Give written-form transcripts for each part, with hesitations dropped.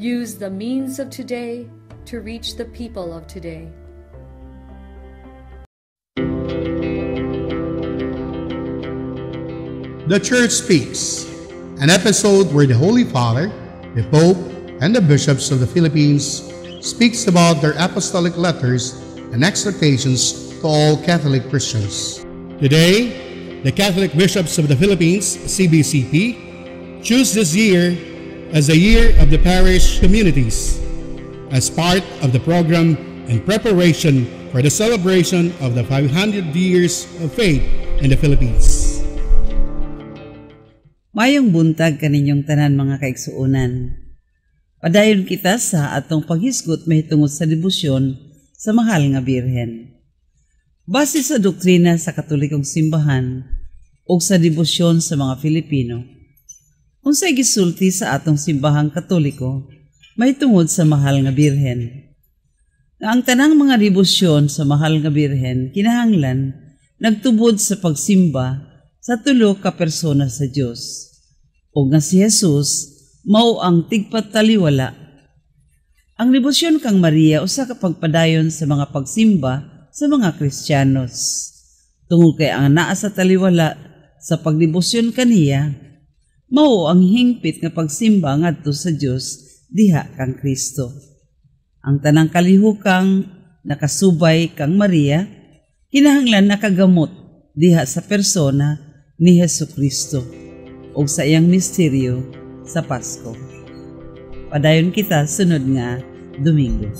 Use the means of today to reach the people of today. The Church Speaks, an episode where the Holy Father, the Pope, and the bishops of the Philippines speaks about their apostolic letters and exhortations to all Catholic Christians. Today, the Catholic Bishops of the Philippines, CBCP, choose this year as the Year of the Parish Communities as part of the program in preparation for the celebration of the 500 years of faith in the Philippines. Mayong buntag kaninyong tanan mga kaigsuonan. Padayon kita sa atong paghisgot mahitungod sa debosyon sa mahal nga Birhen. Base sa doktrina sa Katolikong simbahan o sa debosyon sa mga Filipino, unsay gisulti sa atong simbahang Katoliko mahitungod sa mahal nga Birhen. Ang tanang mga debosyon sa mahal nga Birhen kinahanglan nagtubod sa pagsimba sa tulo ka persona sa Dios. O nga si Jesus mao ang tigpataliwala. Ang debosyon kang Maria usa ka pagpadayon sa mga pagsimba sa mga Kristiyanos. Tungod kay ang naa sa taliwala sa pagdebosyon kaniya mao ang hingpit nga pagsimba ngadto sa Dios diha kang Kristo. Ang tanang kalihukang nakasubay kang Maria kinahanglan nakagamot diha sa persona ni Jesucristo o sa iyang misteryo sa Pasko. Padayon kita sunod nga Domingo.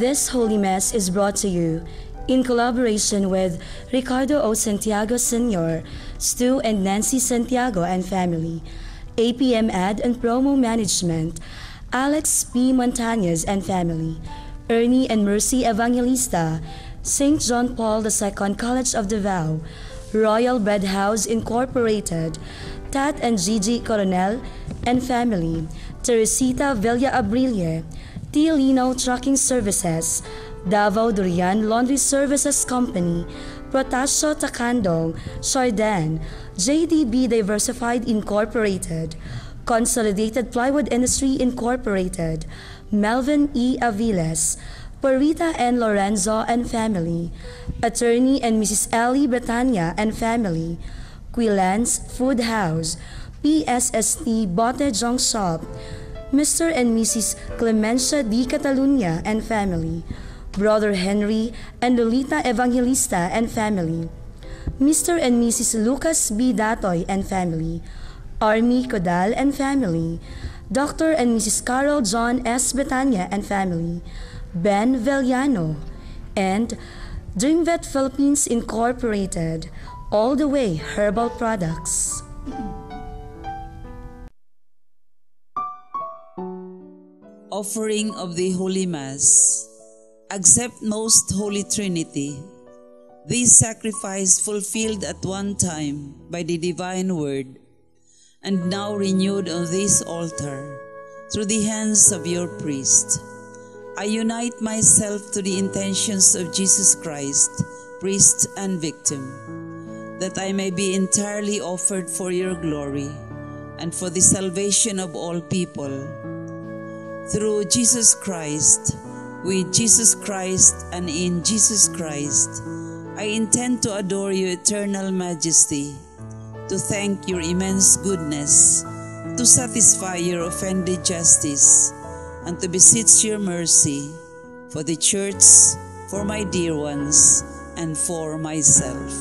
This Holy Mass is brought to you in collaboration with Ricardo O. Santiago Sr., Stu and Nancy Santiago and family, APM Ad and Promo Management, Alex P. Montañez and family, Ernie and Mercy Evangelista, St. John Paul II College of Davao, Royal Bread House Incorporated, Tat and Gigi Coronel and family, Teresita Villa Abrille, T. Lino Trucking Services, Davao Durian Laundry Services Company, Protasio Takandong, Chardin, JDB Diversified Incorporated, Consolidated Plywood Industry Incorporated, Melvin E. Aviles, Perita and Lorenzo and family, Attorney and Mrs. Ellie Bretania and family, Quilans Food House, PSST Bote Jong Shop, Mr. and Mrs. Clemencia D. Catalunya and family, Brother Henry and Lolita Evangelista and family, Mr. and Mrs. Lucas B. Datoy and family, Army Codal and family, Dr. and Mrs. Carol John S. Betania and family, Ben Veliano, and Dreamvet Philippines Incorporated, All the Way Herbal Products. Offering of the Holy Mass. Accept Most Holy Trinity. This sacrifice fulfilled at one time by the divine word, and now renewed on this altar through the hands of your priest. I unite myself to the intentions of Jesus Christ, priest and victim, that I may be entirely offered for your glory and for the salvation of all people. Through Jesus Christ, with Jesus Christ, and in Jesus Christ, I intend to adore your eternal majesty, to thank your immense goodness, to satisfy your offended justice, and to beseech your mercy for the Church, for my dear ones, and for myself.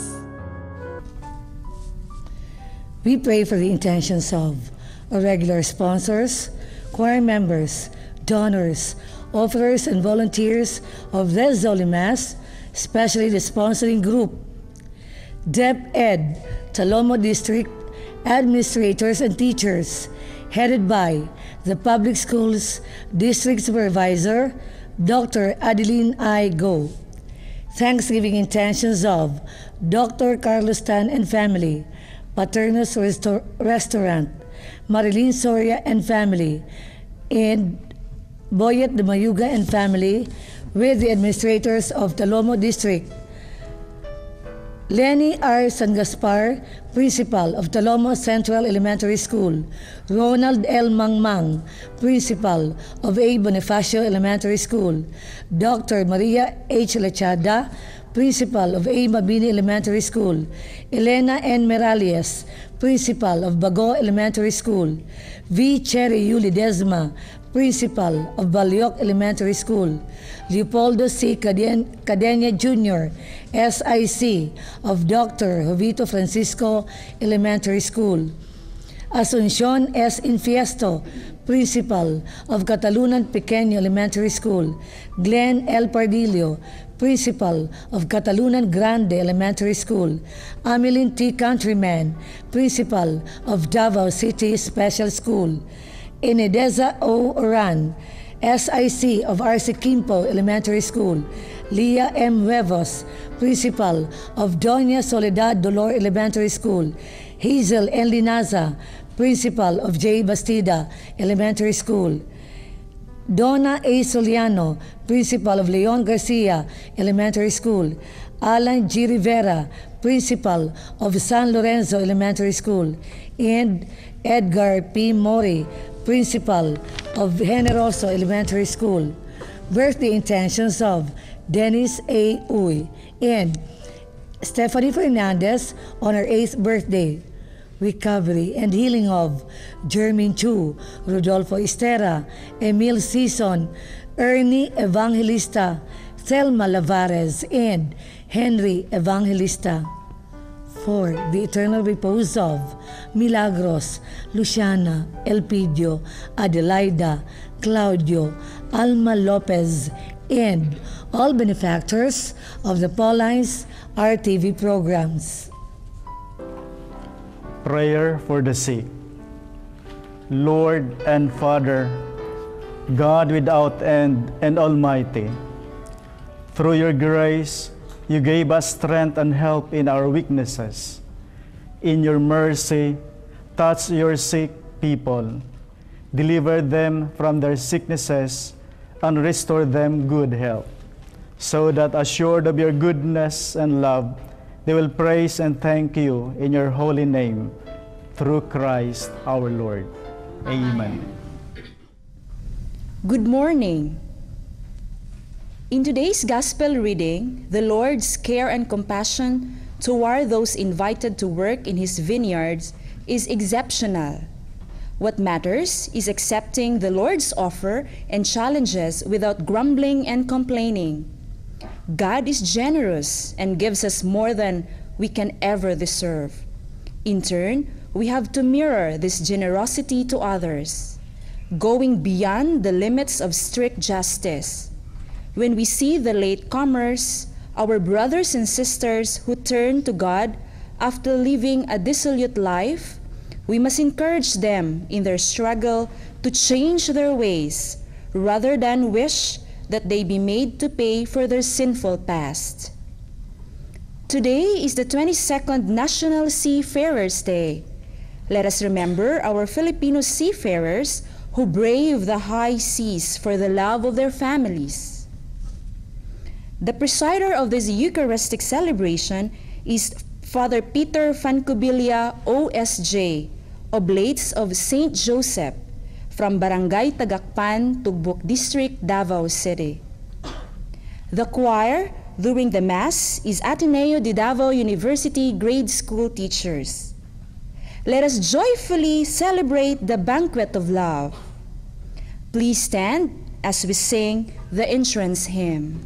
We pray for the intentions of our regular sponsors, choir members, donors, offerers, and volunteers of this Holy Mass, especially the sponsoring group, DepEd, Talomo District administrators and teachers, headed by the Public Schools District Supervisor, Dr. Adeline I. Go. Thanksgiving intentions of Dr. Carlos Tan and family, Paternos Restaurant, Marilyn Soria and family, and Boyet de Mayuga and family, with the administrators of Talomo District, Lenny R. San Gaspar, Principal of Talomo Central Elementary School. Ronald L. Mangmang, Principal of A. Bonifacio Elementary School. Dr. Maria H. Lechada, Principal of A. Mabini Elementary School. Elena N. Meralies, Principal of Bago Elementary School. V. Cherry Yuli Desma, Principal of Balyok Elementary School. Leopoldo C. Cadena Jr., SIC of Dr. Jovito Francisco Elementary School. Asuncion S. Infiesto, Principal of Catalunan Pequeño Elementary School. Glenn L. Pardillo, Principal of Catalunan Grande Elementary School. Amelin T. Countryman, Principal of Davao City Special School. Enedeza O. Oran, SIC of Arce Quimpo Elementary School. Leah M. Huevos, Principal of Doña Soledad Dolor Elementary School. Hazel N. Linaza, Principal of J. Bastida Elementary School. Donna A. Soliano, Principal of Leon Garcia Elementary School. Alan G. Rivera, Principal of San Lorenzo Elementary School. And Edgar P. Mori, Principal of Generoso Elementary School. Birthday intentions of Dennis A. Uy and Stephanie Fernandez on her 8th birthday. Recovery and healing of Jermaine Chu, Rodolfo Estera, Emil Sison, Ernie Evangelista, Thelma Lavares, and Henry Evangelista. For the eternal repose of Milagros, Luciana, Elpidio, Adelaida, Claudio, Alma Lopez, and all benefactors of the Paulines RTV programs. Prayer for the sick. Lord and Father, God without end and Almighty, through your grace, you gave us strength and help in our weaknesses. In your mercy, touch your sick people, deliver them from their sicknesses, and restore them good health, so that assured of your goodness and love, they will praise and thank you in your holy name, through Christ our Lord. Amen. Good morning. In today's Gospel reading, the Lord's care and compassion toward those invited to work in His vineyards is exceptional. What matters is accepting the Lord's offer and challenges without grumbling and complaining. God is generous and gives us more than we can ever deserve. In turn, we have to mirror this generosity to others, going beyond the limits of strict justice. When we see the latecomers, our brothers and sisters who turn to God after living a dissolute life, we must encourage them in their struggle to change their ways, rather than wish that they be made to pay for their sinful past. Today is the 22nd National Seafarers' Day. Let us remember our Filipino seafarers who brave the high seas for the love of their families. The presider of this Eucharistic celebration is Father Peter Fancubilia, OSJ, Oblates of St. Joseph, from Barangay Tagakpan, Tugbok District, Davao City. The choir during the Mass is Ateneo de Davao University grade school teachers. Let us joyfully celebrate the banquet of love. Please stand as we sing the entrance hymn.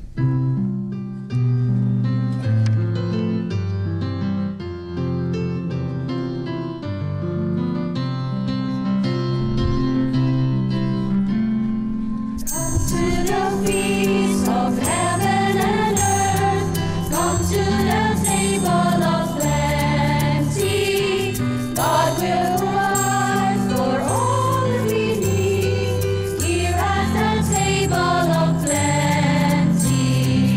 Here at the table of plenty.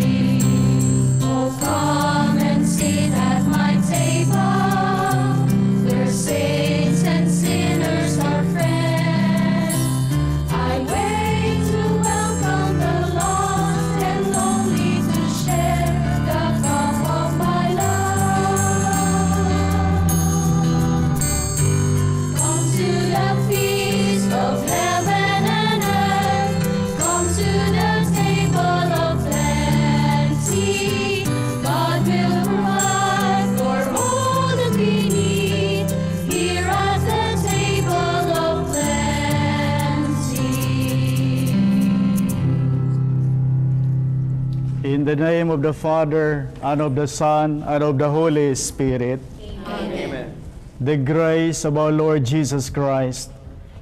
In the name of the Father, and of the Son, and of the Holy Spirit. Amen. The grace of our Lord Jesus Christ,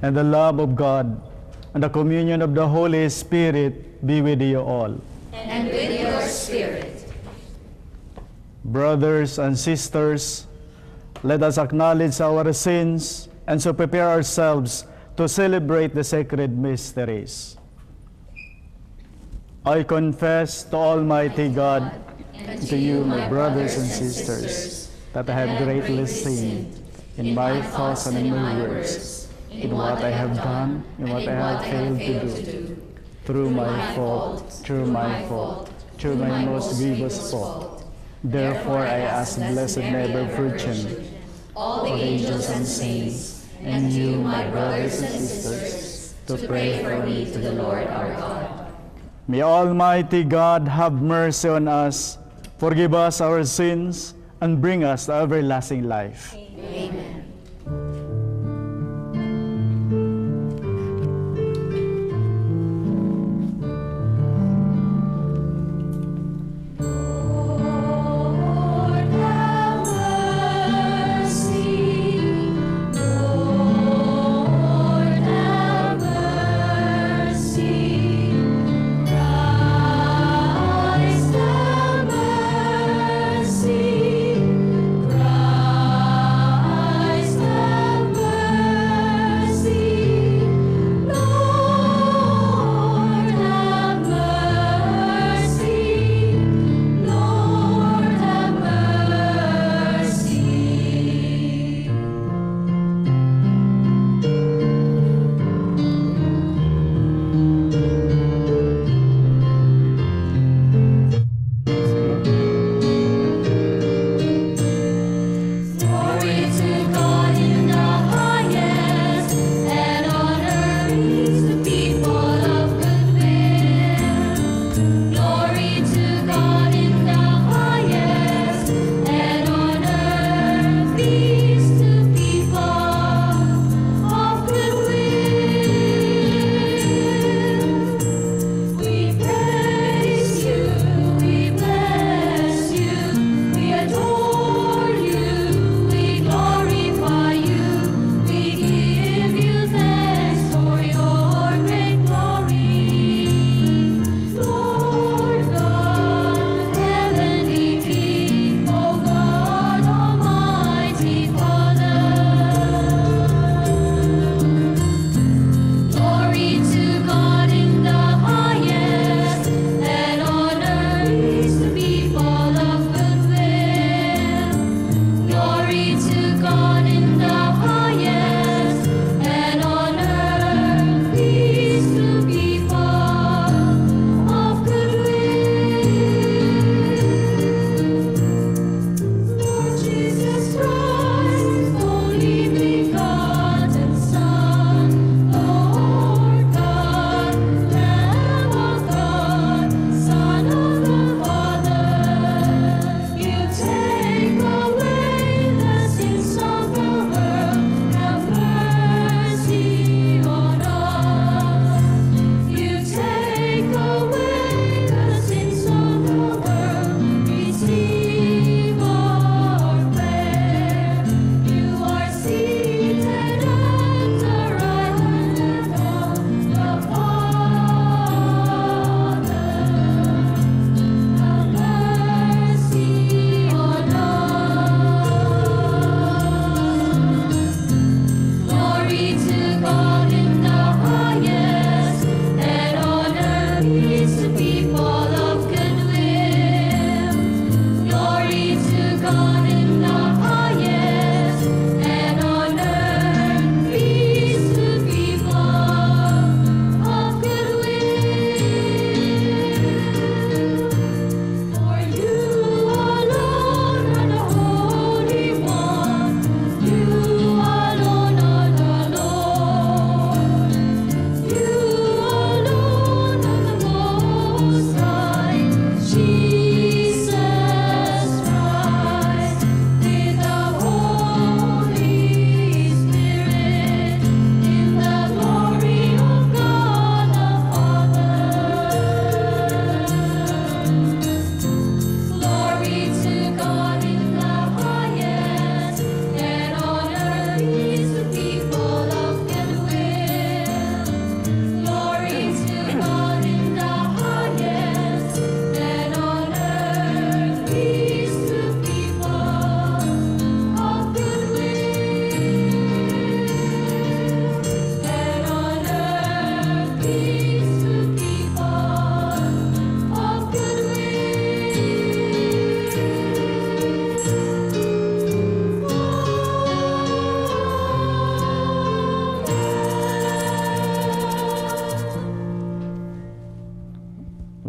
and the love of God, and the communion of the Holy Spirit be with you all. And with your spirit. Brothers and sisters, let us acknowledge our sins and so prepare ourselves to celebrate the sacred mysteries. I confess to Almighty God, and to you, my brothers and sisters, that I have greatly sinned in my thoughts and in my words, in what I have done and what I have failed to do, through my fault, through my most grievous fault. Therefore I ask Blessed Mother Virgin, all the angels and saints, and you, my brothers and sisters, to pray for me to the Lord our God. May Almighty God have mercy on us, forgive us our sins, and bring us to everlasting life. Amen.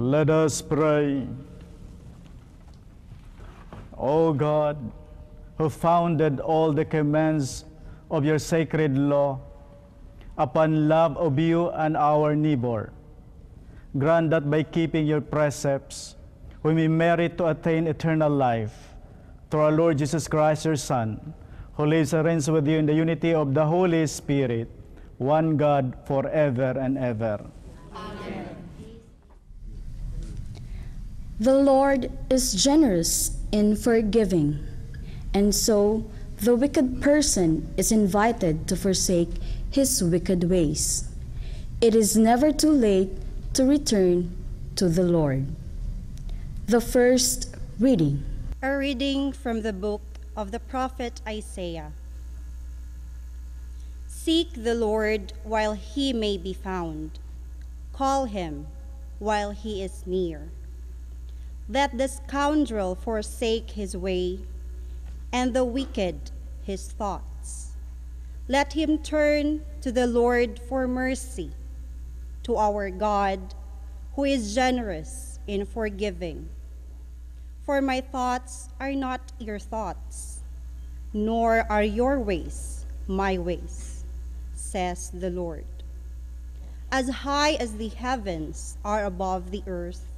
Let us pray. O God, who founded all the commands of your sacred law upon love of you and our neighbor, grant that by keeping your precepts, we may merit to attain eternal life through our Lord Jesus Christ, your Son, who lives and reigns with you in the unity of the Holy Spirit, one God, forever and ever. Amen. The Lord is generous in forgiving, and so the wicked person is invited to forsake his wicked ways. It is never too late to return to the Lord. The first reading. A reading from the book of the prophet Isaiah. Seek the Lord while he may be found. Call him while he is near. Let the scoundrel forsake his way, and the wicked his thoughts. Let him turn to the Lord for mercy, to our God, who is generous in forgiving. For my thoughts are not your thoughts, nor are your ways my ways, says the Lord. As high as the heavens are above the earth,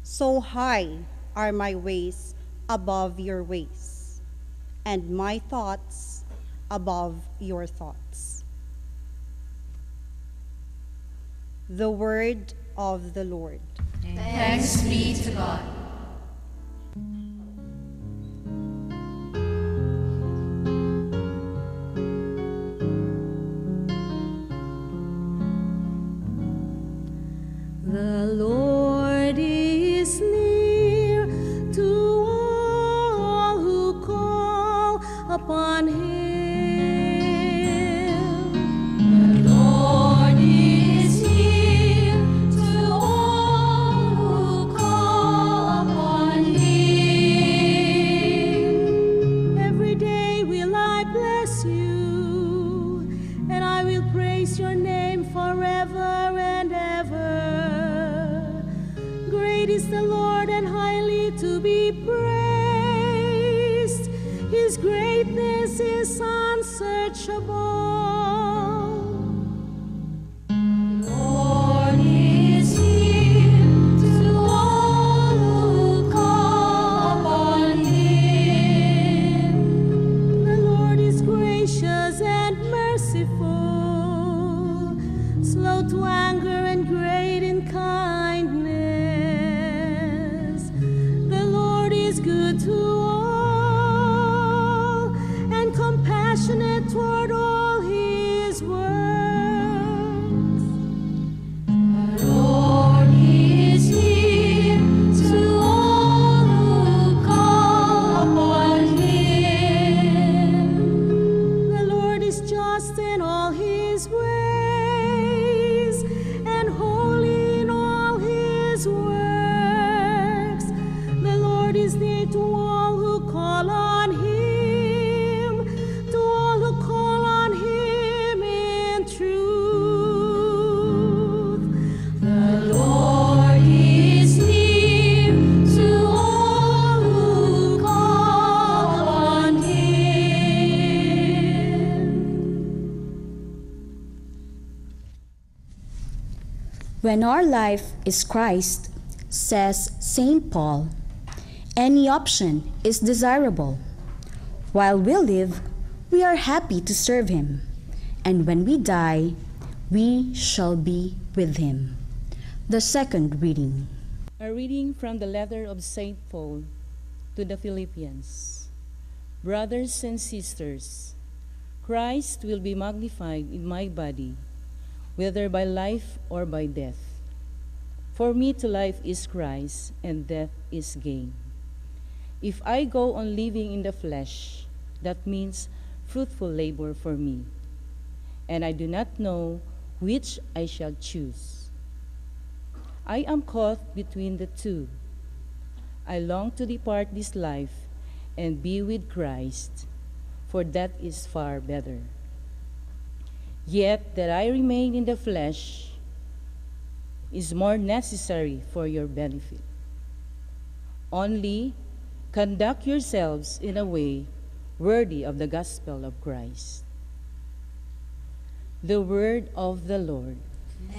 so high are my ways above your ways, and my thoughts above your thoughts. The word of the Lord. Thanks be to God. The Lord is near to all who call upon him. The Lord is near to all who call upon him. Every day will I bless you, and I will praise your name forever and ever. Great is the Lord and highly to be praised. His greatness is unsearchable. The Lord is near to all who call upon him. The Lord is gracious and merciful, slow to anger and great in kindness. The Lord is good to all and compassionate toward all his works. The Lord is near to all who call upon him. The Lord is just in all his ways and holy in all his works. The Lord is near to all who call on him, to all who call on him in truth. The Lord is near to all who call on him. When our life is Christ, says St. Paul, any option is desirable. While we live, we are happy to serve him, and when we die, we shall be with him. The second reading. A reading from the letter of St. Paul to the Philippians. Brothers and sisters, Christ will be magnified in my body, whether by life or by death. For me to life is Christ, and death is gain. If I go on living in the flesh, that means fruitful labor for me, and I do not know which I shall choose. I am caught between the two. I long to depart this life and be with Christ, for that is far better. Yet that I remain in the flesh, is more necessary for your benefit. Only conduct yourselves in a way worthy of the gospel of Christ. The word of the Lord.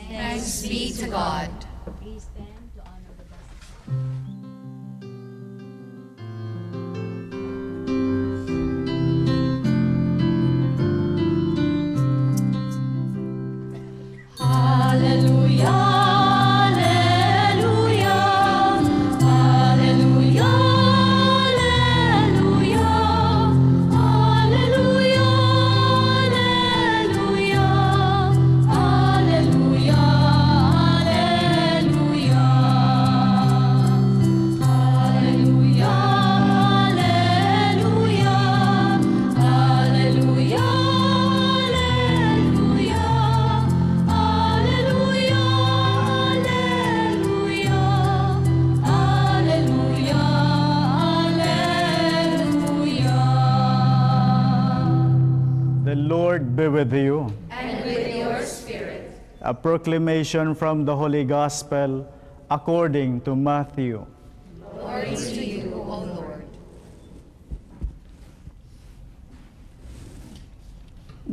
Thanks be to God. Please stand to honor the gospel. Be with you. And with your spirit. A proclamation from the Holy Gospel according to Matthew. Glory to you, O Lord.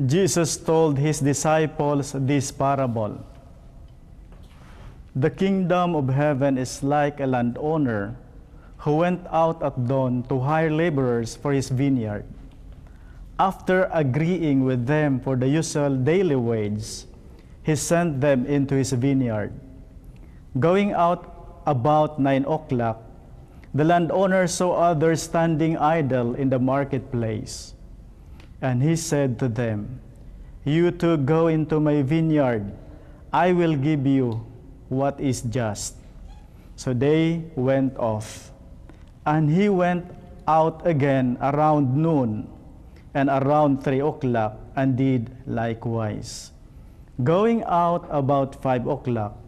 Jesus told his disciples this parable. The kingdom of heaven is like a landowner who went out at dawn to hire laborers for his vineyard. After agreeing with them for the usual daily wage, he sent them into his vineyard. Going out about 9 o'clock, the landowner saw others standing idle in the marketplace. And he said to them, "You too go into my vineyard. I will give you what is just." So they went off. And he went out again around noon and around 3 o'clock, and did likewise. Going out about 5 o'clock,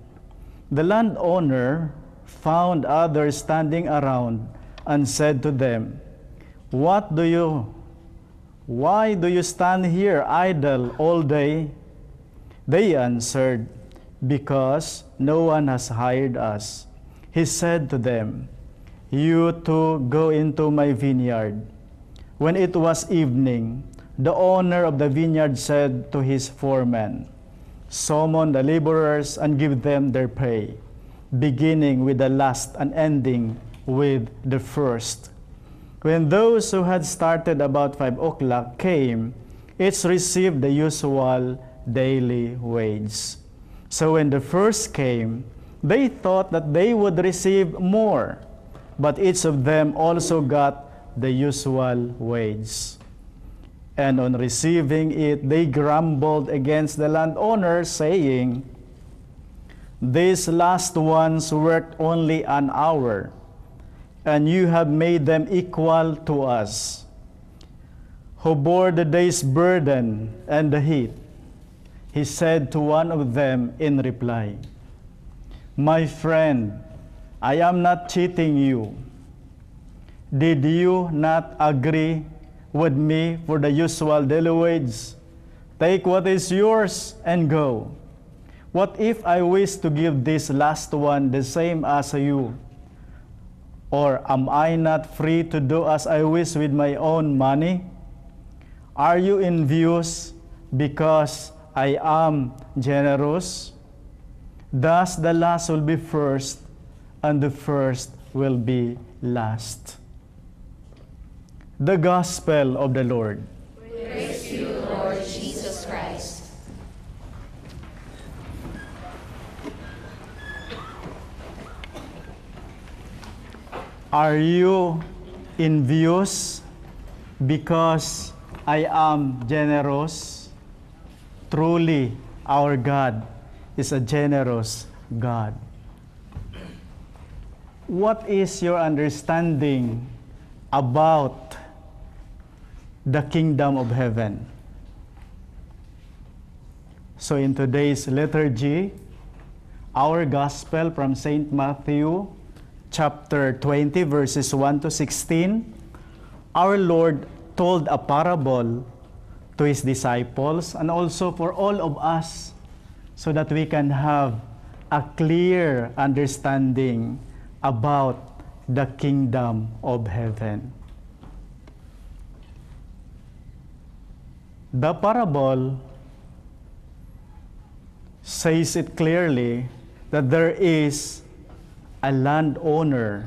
the landowner found others standing around and said to them, Why do you stand here idle all day? They answered, Because no one has hired us. He said to them, You too go into my vineyard. When it was evening, the owner of the vineyard said to his foreman, Summon the laborers and give them their pay, beginning with the last and ending with the first. When those who had started about 5 o'clock came, each received the usual daily wage. So when the first came, they thought that they would receive more, but each of them also got the usual wage. And on receiving it, they grumbled against the landowner, saying, These last ones worked only an hour, and you have made them equal to us, who bore the day's burden and the heat. He said to one of them in reply, My friend, I am not cheating you. Did you not agree with me for the usual daily wage? Take what is yours and go. What if I wish to give this last one the same as you? Or am I not free to do as I wish with my own money? Are you envious because I am generous? Thus the last will be first, and the first will be last. The Gospel of the Lord. Praise to you, Lord Jesus Christ. Are you envious because I am generous? Truly, our God is a generous God. What is your understanding about the kingdom of heaven? So in today's liturgy, our gospel from St. Matthew, chapter 20, verses 1 to 16, our Lord told a parable to his disciples and also for all of us so that we can have a clear understanding about the kingdom of heaven. The parable says it clearly that there is a landowner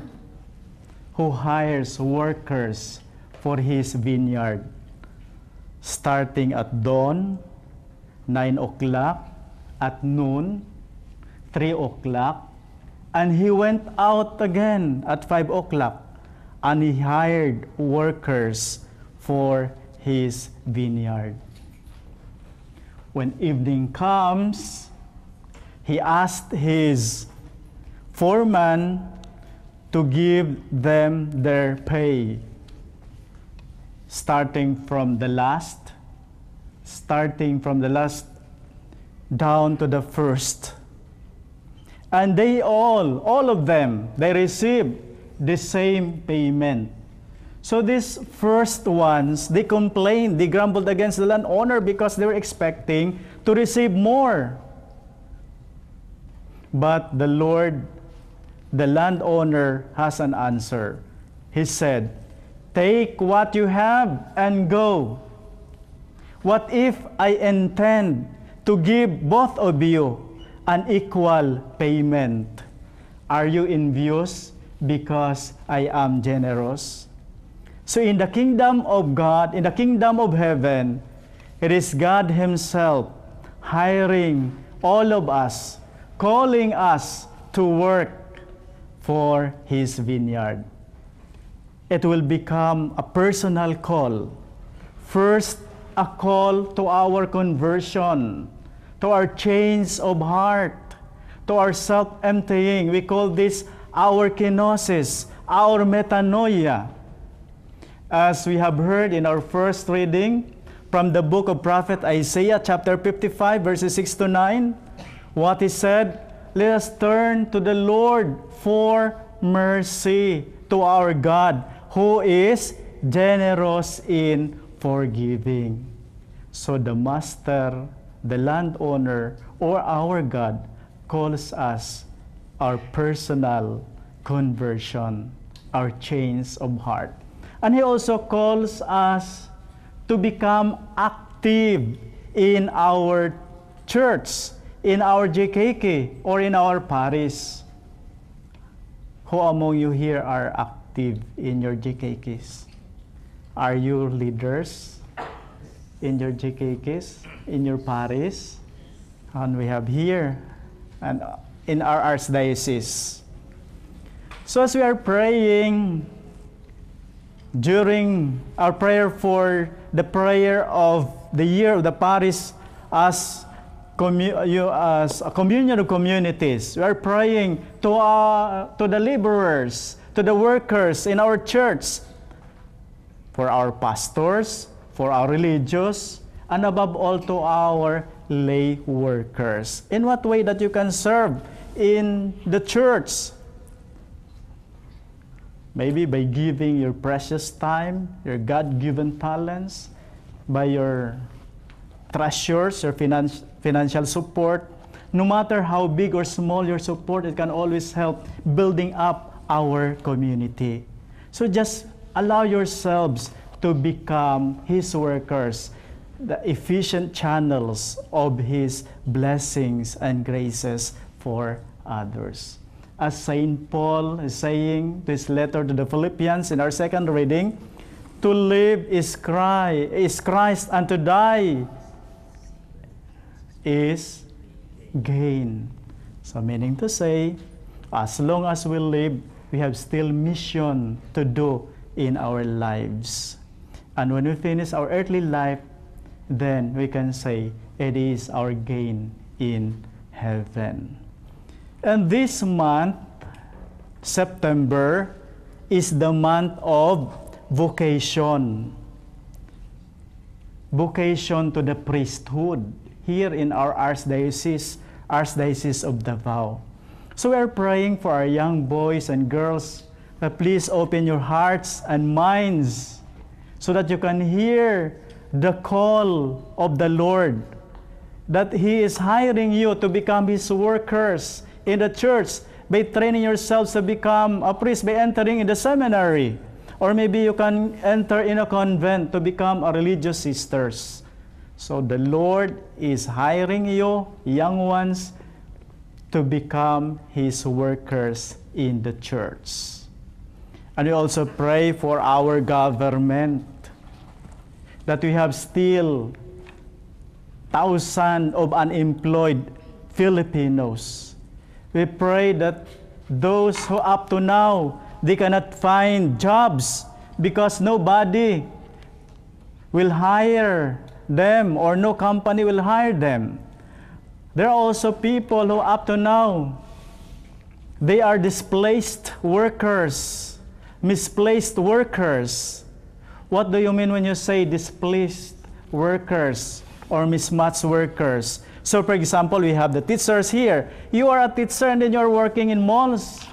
who hires workers for his vineyard, starting at dawn, 9 o'clock, at noon, 3 o'clock, and he went out again at 5 o'clock, and he hired workers for his vineyard. When evening comes, he asked his foreman to give them their pay, starting from the last down to the first. And they all of them, they received the same payment. So these first ones, they complained, they grumbled against the landowner because they were expecting to receive more. But the Lord, the landowner, has an answer. He said, "Take what you have and go. What if I intend to give both of you an equal payment? Are you envious because I am generous?" So in the kingdom of God, in the kingdom of heaven, it is God Himself hiring all of us, calling us to work for His vineyard. It will become a personal call. First, a call to our conversion, to our change of heart, to our self-emptying. We call this our kenosis, our metanoia. As we have heard in our first reading from the book of prophet Isaiah, chapter 55, verses 6 to 9, what he said, "Let us turn to the Lord for mercy, to our God, who is generous in forgiving." So the master, the landowner, or our God calls us our personal conversion, our change of heart. And He also calls us to become active in our church, in our GKK, or in our parish. Who among you here are active in your GKKs? Are you leaders in your GKKs, in your parish? And we have here, and in our archdiocese. So as we are praying, during our prayer for the prayer of the year of the parish as a communion of communities, we are praying to the laborers, to the workers in our church, for our pastors, for our religious, and above all to our lay workers. In what way that you can serve in the church? Maybe by giving your precious time, your God-given talents, by your treasures, your financial support. No matter how big or small your support, it can always help building up our community. So just allow yourselves to become His workers, the efficient channels of His blessings and graces for others. As St. Paul is saying this letter to the Philippians in our second reading, to live is Christ, and to die is gain. So meaning to say, as long as we live, we have still mission to do in our lives. And when we finish our earthly life, then we can say it is our gain in heaven. And this month, September, is the month of vocation. Vocation to the priesthood here in our Archdiocese of Davao. So we are praying for our young boys and girls that please open your hearts and minds so that you can hear the call of the Lord, that He is hiring you to become His workers in the church by training yourselves to become a priest by entering in the seminary. Or maybe you can enter in a convent to become a religious sisters. So the Lord is hiring you, young ones, to become His workers in the church. And we also pray for our government, that we have still thousands of unemployed Filipinos. We pray that those who up to now, they cannot find jobs because nobody will hire them or no company will hire them. There are also people who up to now, they are displaced workers, misplaced workers. What do you mean when you say displaced workers or mismatched workers? So for example, we have the teachers here. You are a teacher and then you're working in malls.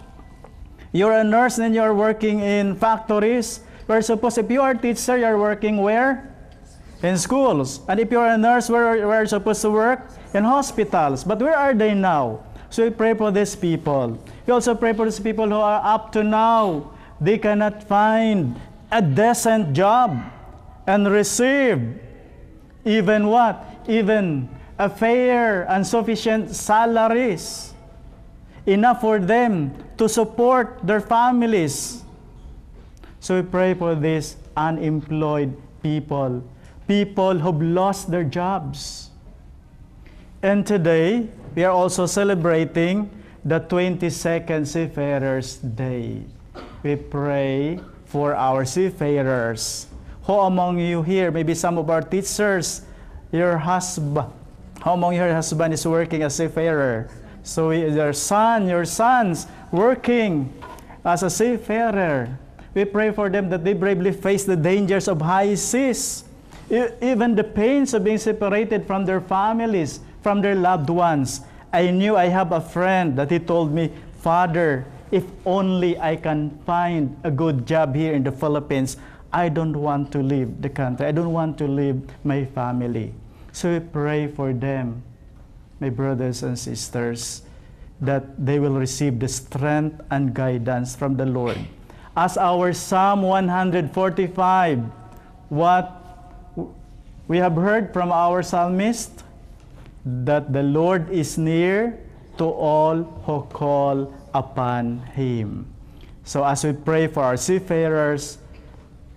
You're a nurse and you're working in factories. We're supposed, if you are a teacher, you're working where? In schools. And if you're a nurse, where are you supposed to work? In hospitals. But where are they now? So we pray for these people. We also pray for these people who are up to now, they cannot find a decent job and receive even what? Even a fair and sufficient salaries, enough for them to support their families. So we pray for these unemployed people, people who've lost their jobs. And today, we are also celebrating the 22nd Seafarers' Day. We pray for our seafarers. Who among you here, maybe some of our teachers, your husband, how among your husband is working as a seafarer? So your sons working as a seafarer. We pray for them that they bravely face the dangers of high seas, even the pains of being separated from their families, from their loved ones. I knew I have a friend that he told me, Father, if only I can find a good job here in the Philippines, I don't want to leave the country. I don't want to leave my family. So we pray for them, my brothers and sisters, that they will receive the strength and guidance from the Lord. As our Psalm 145, what we have heard from our psalmist, that the Lord is near to all who call upon Him. So as we pray for our seafarers,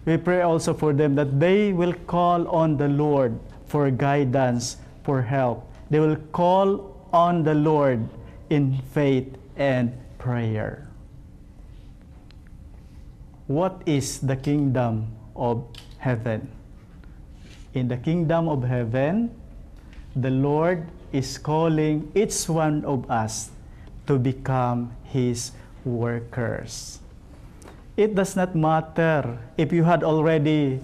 we pray also for them that they will call on the Lord for guidance, for help. They will call on the Lord in faith and prayer. What is the kingdom of heaven? In the kingdom of heaven, the Lord is calling each one of us to become His workers. It does not matter if you had already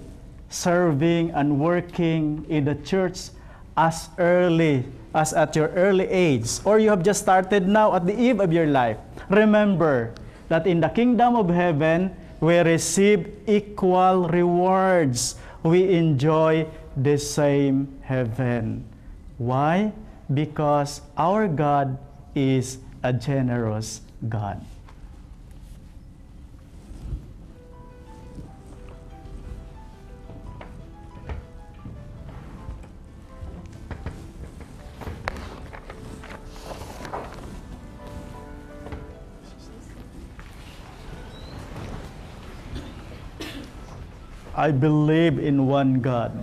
serving and working in the church as early as at your early age, or you have just started now at the eve of your life. Remember that in the kingdom of heaven, we receive equal rewards. We enjoy the same heaven. Why? Because our God is a generous God. I believe in one God,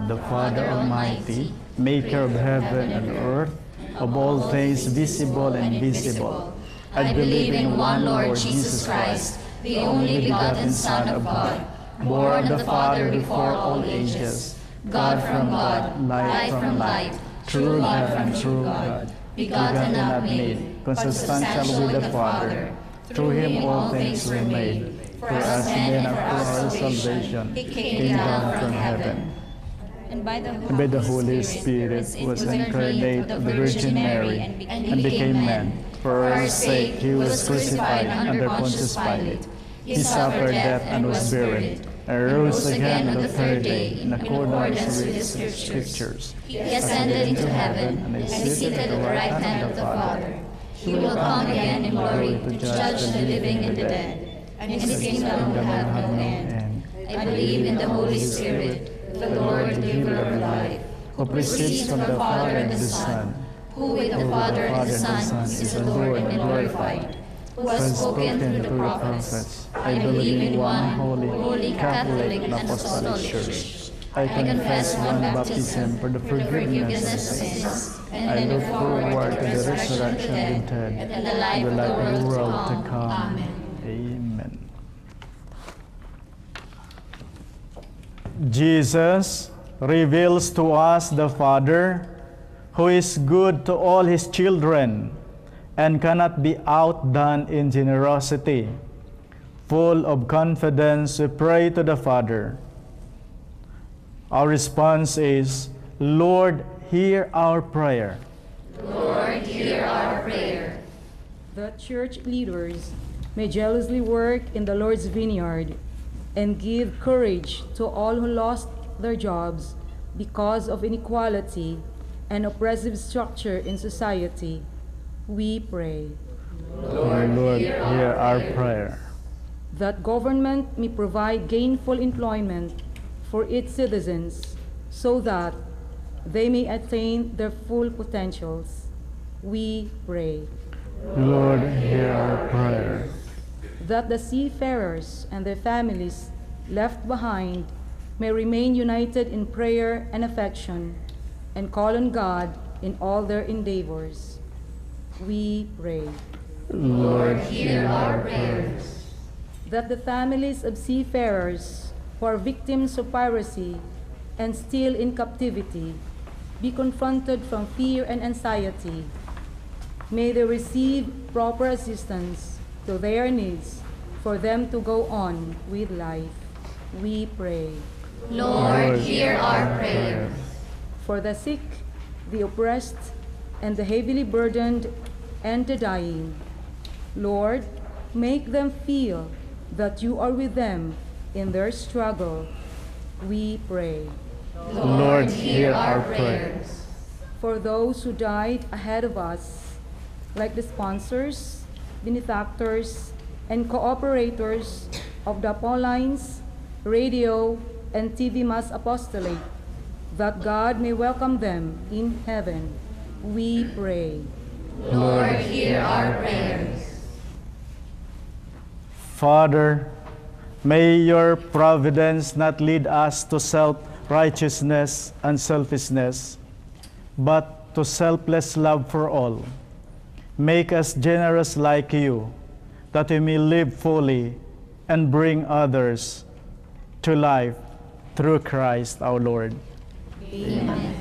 the Father Almighty, maker of heaven and earth, of all things visible and invisible. I believe in one Lord Jesus Christ, the only begotten Son of God, born of the Father before all ages, God from God, light from light, true God from true God, begotten and not made, consubstantial with the Father. Through Him all things were made. For us men and for our salvation, He came down from heaven. And by the Holy Spirit was incarnate of the Virgin Mary and became man. For our sake He was crucified under Pontius Pilate. He suffered death and was buried, and rose again on the third day in accordance with the Scriptures. He ascended into heaven and is seated at the right hand of the Father. He will come again in glory to judge the living and the dead, and his kingdom will have no end. I believe in the Holy Spirit, the Lord, the giver of life, who proceeds from the Father and the Son, who with the Father and the Son is adored and glorified, who has spoken through the prophets. I believe in one holy, Catholic, and Apostolic Church. I confess one baptism for the forgiveness of sins, and I look forward to the resurrection of the dead and the life of the world to come. Amen. Jesus reveals to us the Father, who is good to all his children and cannot be outdone in generosity. Full of confidence, we pray to the Father. Our response is, Lord, hear our prayer. Lord, hear our prayer. The church leaders may jealously work in the Lord's vineyard and give courage to all who lost their jobs because of inequality and oppressive structure in society. We pray. Lord, hear our prayer. That government may provide gainful employment for its citizens so that they may attain their full potentials. We pray. Lord, hear our prayer. That the seafarers and their families left behind may remain united in prayer and affection and call on God in all their endeavors. We pray. Lord, hear our prayers. That the families of seafarers who are victims of piracy and still in captivity be confronted from fear and anxiety. May they receive proper assistance to their needs for them to go on with life. We pray. Lord, hear our prayer. For the sick, the oppressed, and the heavily burdened, and the dying, Lord, make them feel that you are with them in their struggle. We pray. Lord, hear our prayers. For those who died ahead of us, like the sponsors, benefactors, and cooperators of the Paulines, radio, and TV Mass Apostolate, that God may welcome them in heaven. We pray. Lord, hear our prayers. Father, may your providence not lead us to self-righteousness and selfishness, but to selfless love for all. Make us generous like you, that we may live fully and bring others to life through Christ our Lord. Amen.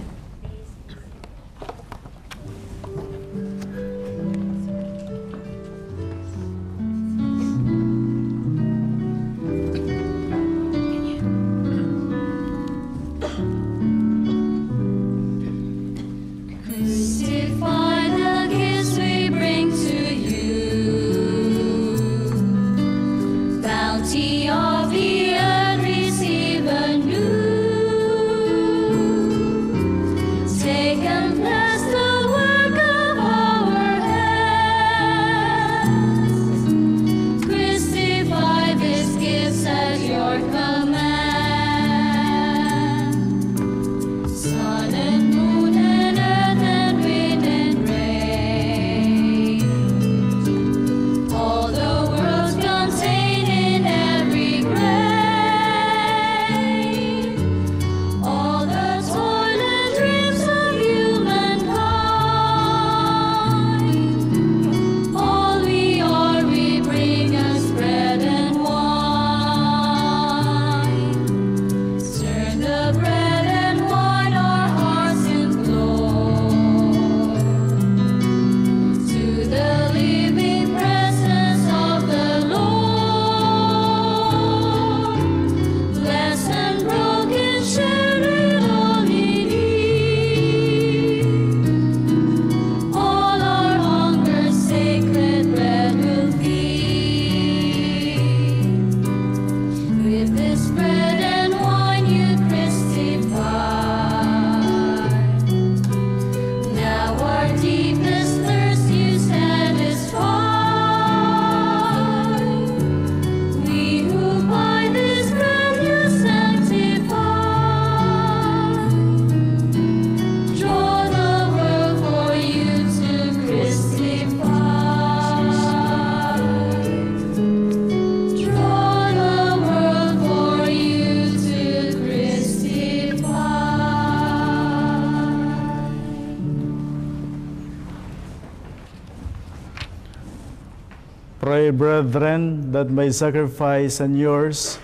Pray, brethren, that my sacrifice and yours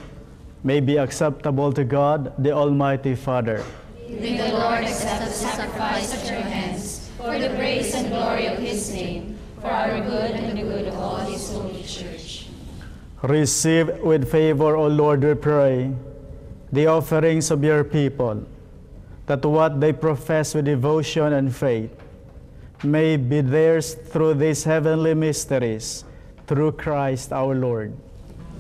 may be acceptable to God, the Almighty Father. May the Lord accept the sacrifice at your hands, for the praise and glory of his name, for our good and the good of all his holy church. Receive with favor, O Lord, we pray, the offerings of your people, that what they profess with devotion and faith may be theirs through these heavenly mysteries, through Christ our Lord.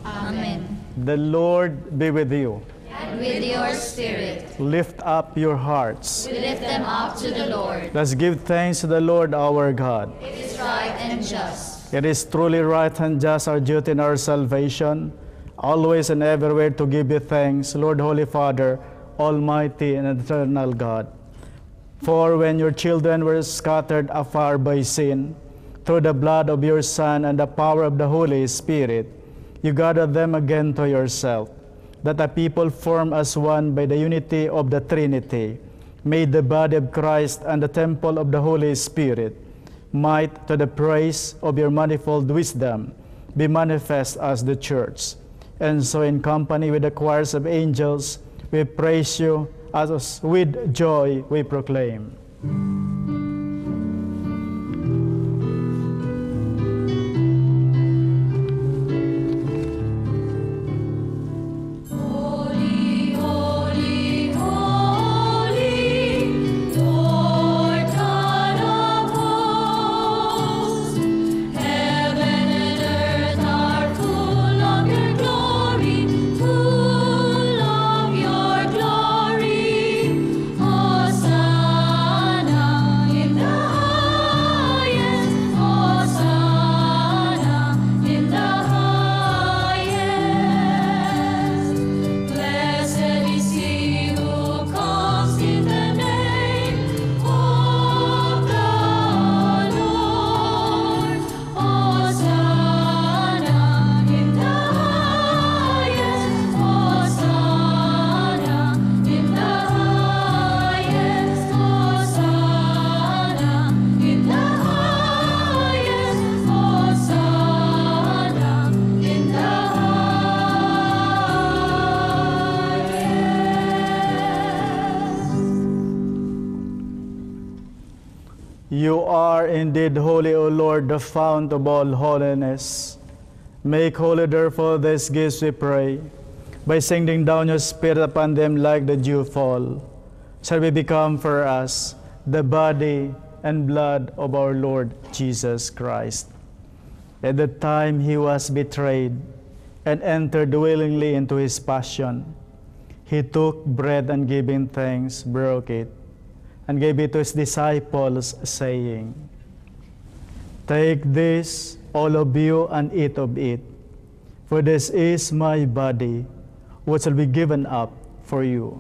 Amen. The Lord be with you. And with your spirit. Lift up your hearts. We lift them up to the Lord. Let's give thanks to the Lord our God. It is right and just. It is truly right and just, our duty and our salvation, always and everywhere to give you thanks, Lord, Holy Father, Almighty and eternal God. For when your children were scattered afar by sin, through the blood of your Son and the power of the Holy Spirit, you gathered them again to yourself, that a people formed as one by the unity of the Trinity, made the body of Christ and the temple of the Holy Spirit, might, to the praise of your manifold wisdom, be manifest as the Church. And so in company with the choirs of angels, we praise you, as with joy we proclaim. You are indeed holy, O Lord, the fount of all holiness. Make holy, therefore, these gifts, we pray, by sending down your Spirit upon them like the dew fall, shall we become for us the body and blood of our Lord Jesus Christ. At the time he was betrayed and entered willingly into his passion, he took bread and giving thanks, broke it, and gave it to his disciples, saying, "Take this, all of you, and eat of it, for this is my body, which will be given up for you."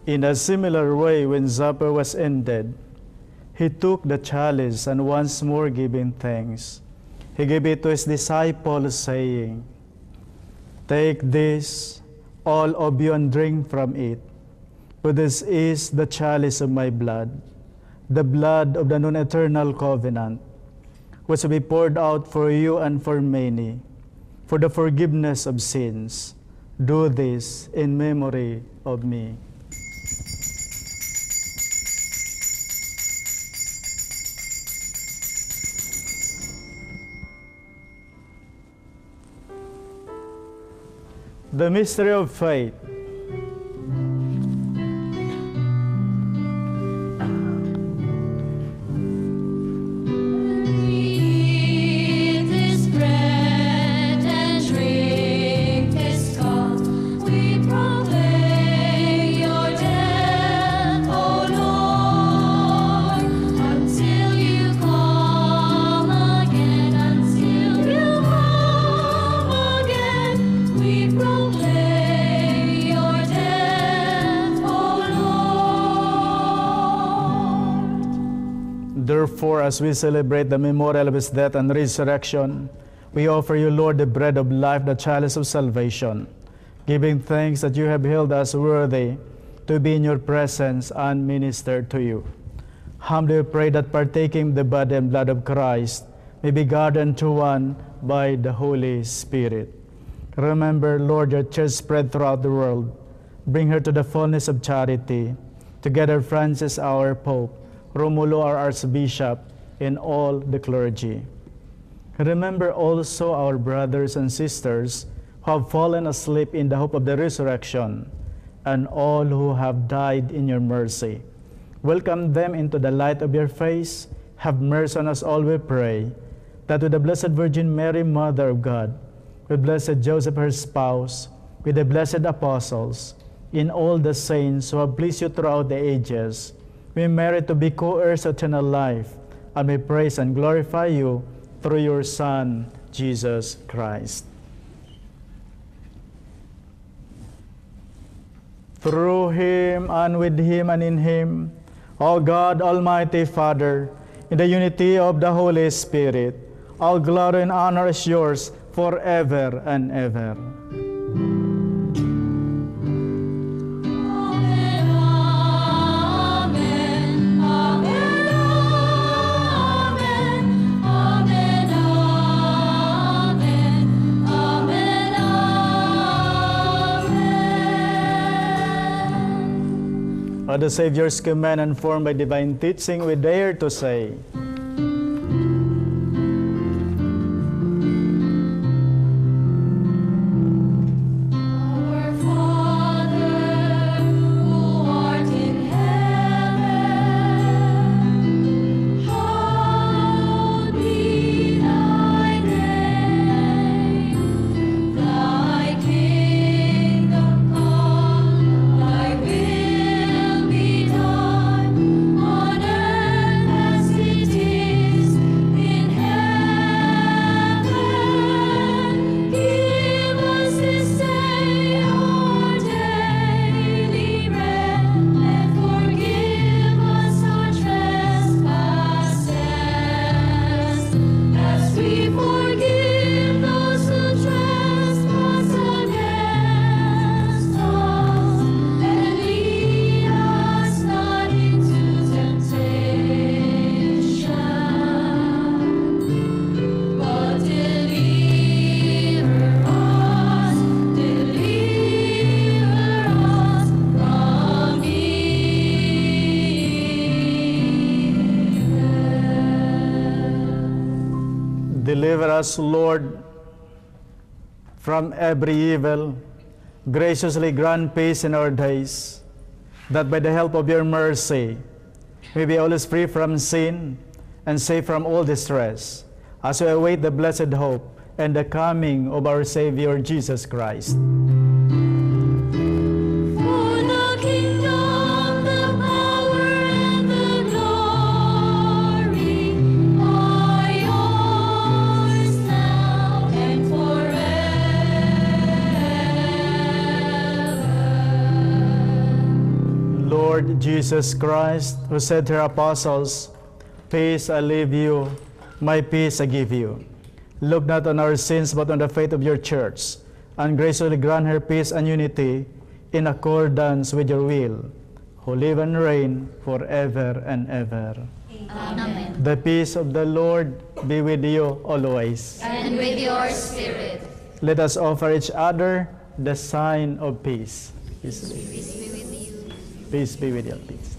In a similar way, when supper was ended, he took the chalice, and once more giving thanks, he gave it to his disciples, saying, "Take this, all of you, and drink from it, for this is the chalice of my blood, the blood of the non-eternal covenant, which will be poured out for you and for many, for the forgiveness of sins. Do this in memory of me." The mystery of faith. Therefore, as we celebrate the memorial of his death and resurrection, We offer you, Lord, the bread of life, the chalice of salvation, giving thanks that you have held us worthy to be in your presence and minister to you. Humbly we pray that partaking the body and blood of Christ may be gathered into one by the Holy Spirit. Remember, Lord, your church spread throughout the world. Bring her to the fullness of charity. Together, Francis, our Pope, Romulo, our Archbishop, and all the clergy. Remember also our brothers and sisters who have fallen asleep in the hope of the resurrection, and all who have died in your mercy. Welcome them into the light of your face. Have mercy on us all, we pray, that with the Blessed Virgin Mary, Mother of God, with Blessed Joseph, her spouse, with the blessed apostles, in all the saints who have pleased you throughout the ages, we merit to be co-heirs of eternal life, and we praise and glorify you through your Son, Jesus Christ. Through him, and with him, and in him, O God, Almighty Father, in the unity of the Holy Spirit, all glory and honor is yours forever and ever. By the Savior's command and formed by divine teaching, we dare to say, Deliver us, Lord, from every evil. Graciously grant peace in our days, that by the help of your mercy, we be always free from sin and safe from all distress, as we await the blessed hope and the coming of our Savior Jesus Christ. Lord Jesus Christ, who said to your apostles, "Peace I leave you, my peace I give you." Look not on our sins, but on the faith of your church, and graciously grant her peace and unity in accordance with your will, who live and reign forever and ever. Amen. The peace of the Lord be with you always. And with your spirit. Let us offer each other the sign of peace. Peace be with you. Peace be with you. Peace.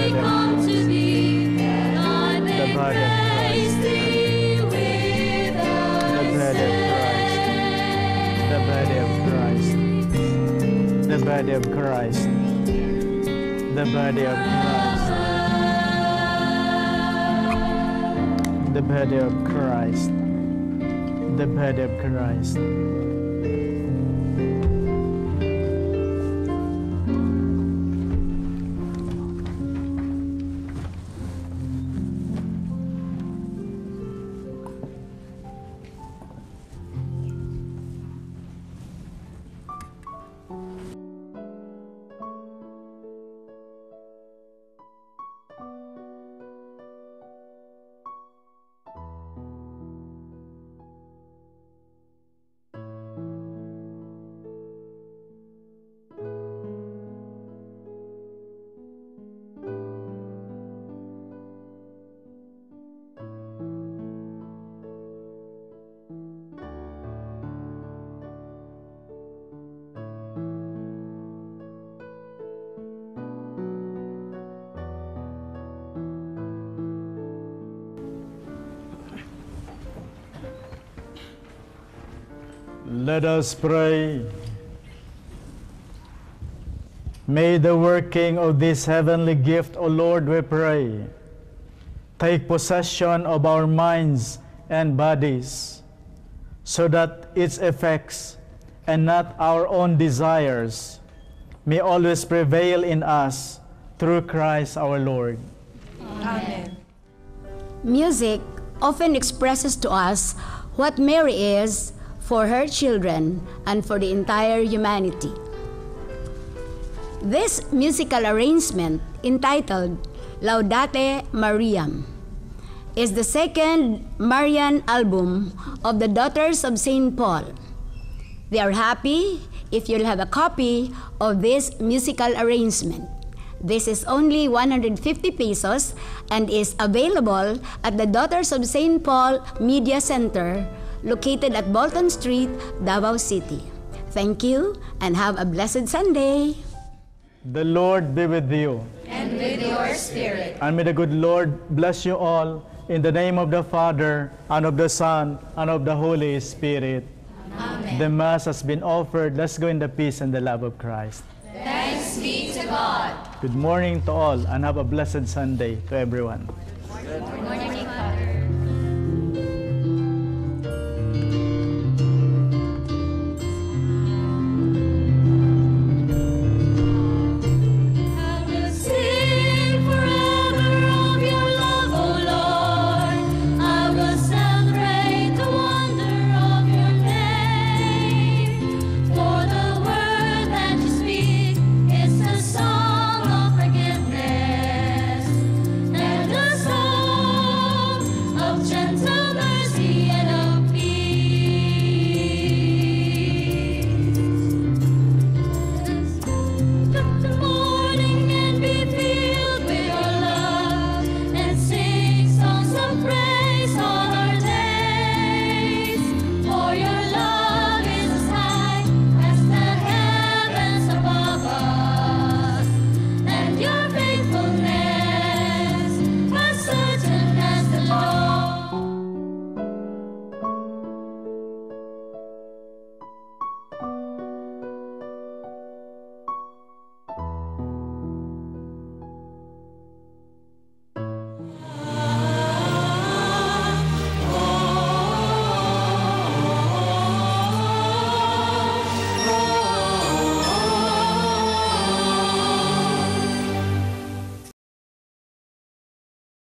body of come to me, that I may body of praise thee without the body of Christ, the body of Christ, the body of Christ, the body of Christ, the body of Christ. Let us pray. May the working of this heavenly gift, O Lord, we pray, take possession of our minds and bodies, so that its effects and not our own desires may always prevail in us through Christ our Lord. Amen. Music often expresses to us what Mary is for her children and for the entire humanity. This musical arrangement, entitled Laudate Mariam, is the second Marian album of the Daughters of St. Paul. They are happy if you'll have a copy of this musical arrangement. This is only 150 pesos and is available at the Daughters of St. Paul Media Center, located at Bolton Street, Davao City. Thank you and have a blessed Sunday. The Lord be with you. And with your spirit. And may the good Lord bless you all in the name of the Father, and of the Son, and of the Holy Spirit. Amen. The Mass has been offered. Let's go in the peace and the love of Christ. Thanks be to God. Good morning to all, and have a blessed Sunday to everyone. Good morning.